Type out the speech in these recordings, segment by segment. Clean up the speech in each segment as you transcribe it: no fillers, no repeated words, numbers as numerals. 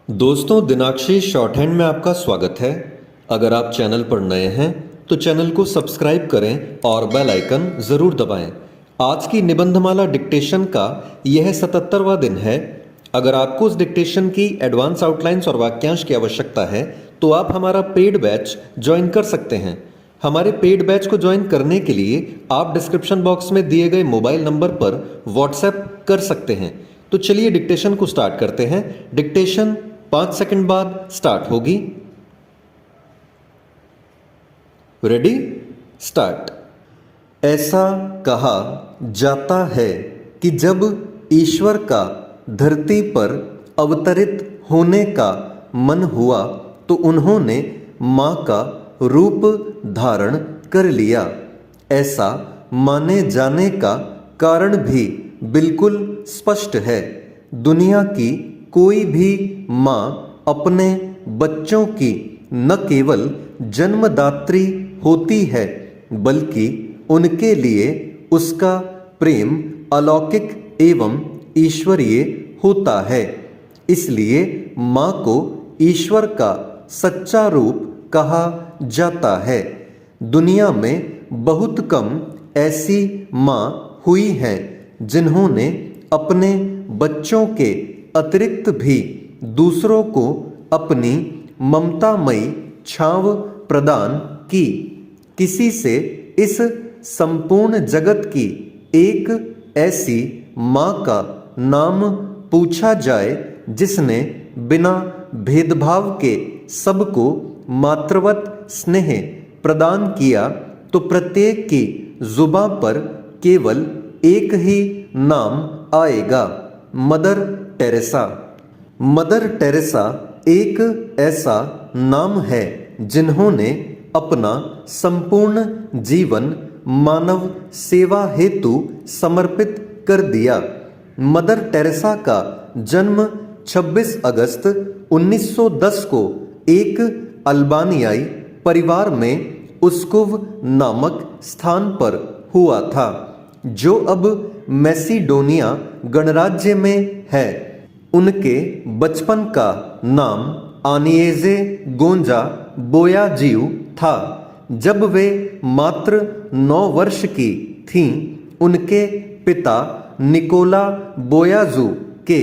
दोस्तों, दिनाक्षी short hand में आपका स्वागत है। अगर आप चैनल पर नए हैं तो चैनल को सब्सक्राइब करें और बेल आइकन ज़रूर दबाएं। आज की निबंधमाला डिक्टेशन का यह 77वां दिन है। अगर आपको उस डिक्टेशन की एडवांस आउटलाइंस और वाक्यांश की आवश्यकता है तो आप हमारा पेड बैच ज्वाइन कर सकते हैं। हमारे पेड बैच को ज्वाइन करने के लिए आप डिस्क्रिप्शन बॉक्स में दिए गए मोबाइल नंबर पर व्हाट्सएप कर सकते हैं। तो चलिए डिक्टेशन को स्टार्ट करते हैं। डिक्टेशन 5 सेकंड बाद स्टार्ट होगी। Ready, start. ऐसा कहा जाता है कि जब ईश्वर का धरती पर अवतरित होने का मन हुआ तो उन्होंने मां का रूप धारण कर लिया। ऐसा माने जाने का कारण भी बिल्कुल स्पष्ट है। दुनिया की कोई भी मां अपने बच्चों की न केवल जन्मदात्री होती है बल्कि उनके लिए उसका प्रेम अलौकिक एवं ईश्वरीय होता है। इसलिए मां को ईश्वर का सच्चा रूप कहा जाता है। दुनिया में बहुत कम ऐसी मां हुई हैं जिन्होंने अपने बच्चों के अतिरिक्त भी दूसरों को अपनी ममतामयी छांव प्रदान की। किसी से इस संपूर्ण जगत की एक ऐसी मां का नाम पूछा जाए जिसने बिना भेदभाव के सबको मातृवत स्नेह प्रदान किया तो प्रत्येक की जुबां पर केवल एक ही नाम आएगा, मदर टेरेसा। मदर टेरेसा एक ऐसा नाम है जिन्होंने अपना संपूर्ण जीवन मानव सेवा हेतु समर्पित कर दिया। मदर टेरेसा का जन्म 26 अगस्त 1910 को एक अल्बानियाई परिवार में उस्कुव नामक स्थान पर हुआ था, जो अब मैसिडोनिया गणराज्य में है। उनके बचपन का नाम आनिएजे गोंजा बोयाजिउ था। जब वे मात्र 9 वर्ष की थीं, उनके पिता निकोला बोयाजू के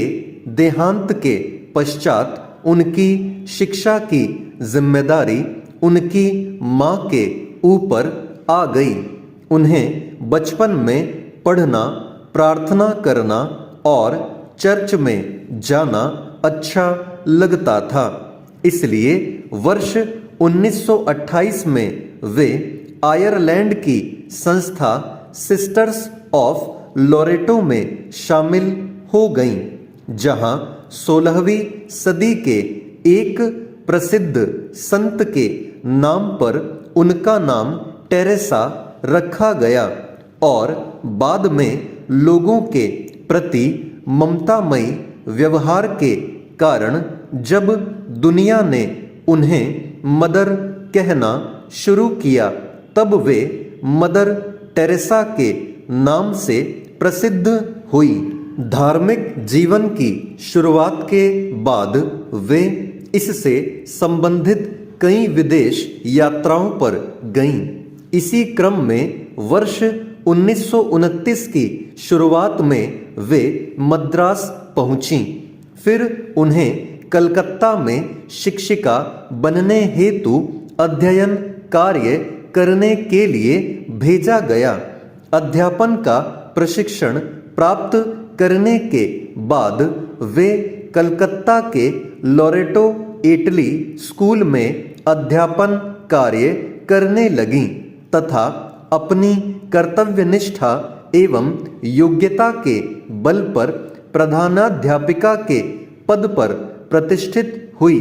देहांत के पश्चात उनकी शिक्षा की जिम्मेदारी उनकी मां के ऊपर आ गई। उन्हें बचपन में पढ़ना, प्रार्थना करना और चर्च में जाना अच्छा लगता था। इसलिए वर्ष 1928 में वे आयरलैंड की संस्था सिस्टर्स ऑफ लोरेटो में शामिल हो गईं, जहां 16वीं सदी के एक प्रसिद्ध संत के नाम पर उनका नाम टेरेसा रखा गया और बाद में लोगों के प्रति ममतामयी व्यवहार के कारण जब दुनिया ने उन्हें मदर कहना शुरू किया तब वे मदर टेरेसा के नाम से प्रसिद्ध हुई। धार्मिक जीवन की शुरुआत के बाद वे इससे संबंधित कई विदेश यात्राओं पर गईं। इसी क्रम में वर्ष 1929 की शुरुआत में वे मद्रास पहुंचीं। फिर उन्हें कलकत्ता में शिक्षिका बनने हेतु अध्ययन कार्य करने के लिए भेजा गया। अध्यापन का प्रशिक्षण प्राप्त करने के बाद वे कलकत्ता के लोरेटो इटली स्कूल में अध्यापन कार्य करने लगीं तथा अपनी कर्तव्यनिष्ठा एवं योग्यता के बल पर प्रधानाध्यापिका के पद पर प्रतिष्ठित हुई।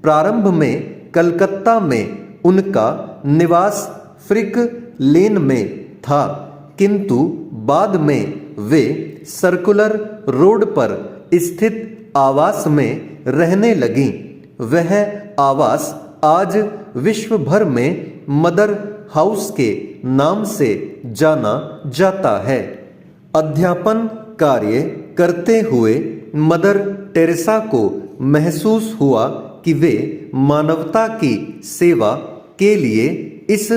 प्रारंभ में कलकत्ता में उनका निवास फ्रिक लेन में था, किंतु बाद में वे सर्कुलर रोड पर स्थित आवास में रहने लगीं। वह आवास आज विश्व भर में मदर हाउस के नाम से जाना जाता है। अध्यापन कार्य करते हुए मदर टेरेसा को महसूस हुआ कि वे मानवता की सेवा के लिए इस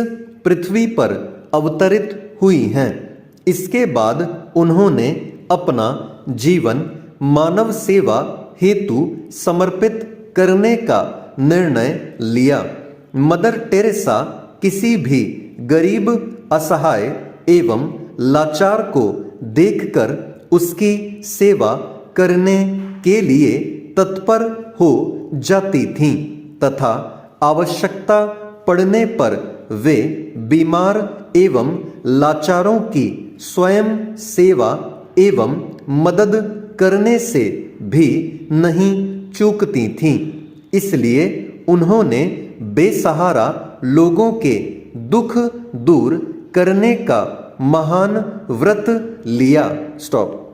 पृथ्वी पर अवतरित हुई हैं। इसके बाद उन्होंने अपना जीवन मानव सेवा हेतु समर्पित करने का निर्णय लिया। मदर टेरेसा किसी भी गरीब, असहाय एवं लाचार को देखकर उसकी सेवा करने के लिए तत्पर हो जाती थीं तथा आवश्यकता पड़ने पर वे बीमार एवं लाचारों की स्वयं सेवा एवं मदद करने से भी नहीं चूकती थीं। इसलिए उन्होंने बेसहारा लोगों के दुख दूर करने का महान व्रत लिया। स्टॉप।